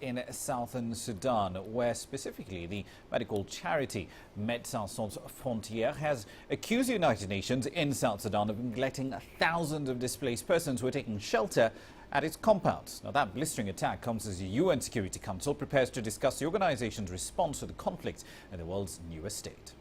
in southern Sudan, where specifically the medical charity Medecins Sans Frontieres has accused the United Nations in South Sudan of neglecting thousands of displaced persons who are taking shelter at its compounds. Now, that blistering attack comes as the UN Security Council prepares to discuss the organization's response to the conflict in the world's newest state.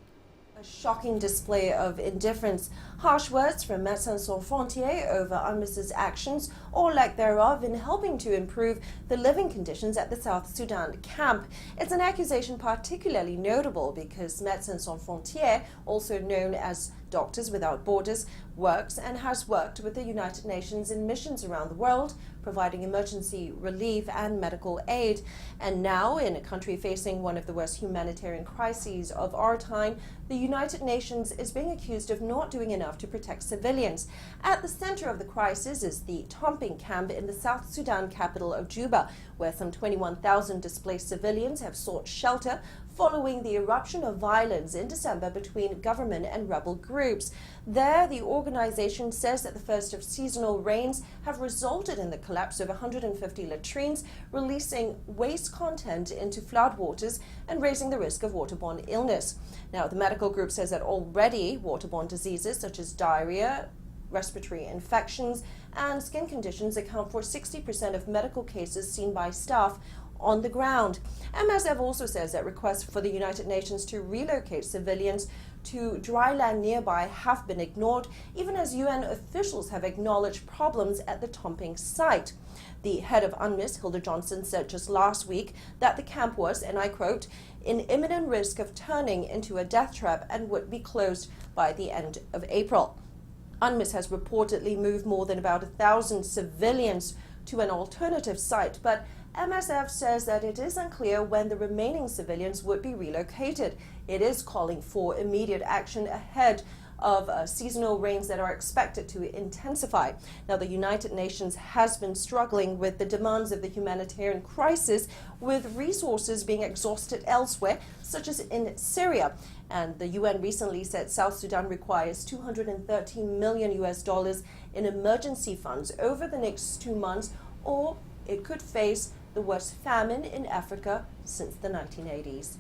A shocking display of indifference, harsh words from Medecins Sans Frontieres over UNMISS's actions or lack thereof in helping to improve the living conditions at the South Sudan camp. It's an accusation particularly notable because Medecins Sans Frontieres, also known as Doctors Without Borders, works and has worked with the United Nations in missions around the world, providing emergency relief and medical aid. And now, in a country facing one of the worst humanitarian crises of our time, the United Nations is being accused of not doing enough to protect civilians. At the center of the crisis is the Tomping camp in the South Sudan capital of Juba, where some 21,000 displaced civilians have sought shelter following the eruption of violence in December between government and rebel groups. There, the organization says that the first of seasonal rains have resulted in the collapse of 150 latrines, releasing waste content into floodwaters and raising the risk of waterborne illness. Now, the medical group says that already waterborne diseases such as diarrhea, respiratory infections, and skin conditions account for 60% of medical cases seen by staff on the ground. MSF also says that requests for the United Nations to relocate civilians to dry land nearby have been ignored, even as UN officials have acknowledged problems at the Tomping site. The head of UNMISS, Hilda Johnson, said just last week that the camp was, and I quote, in imminent risk of turning into a death trap and would be closed by the end of April. UNMISS has reportedly moved more than about 1,000 civilians to an alternative site, but MSF says that it is unclear when the remaining civilians would be relocated. It is calling for immediate action ahead of seasonal rains that are expected to intensify. Now, the United Nations has been struggling with the demands of the humanitarian crisis, with resources being exhausted elsewhere, such as in Syria. And the UN recently said South Sudan requires $213 million in emergency funds over the next 2 months, or it could face the worst famine in Africa since the 1980s.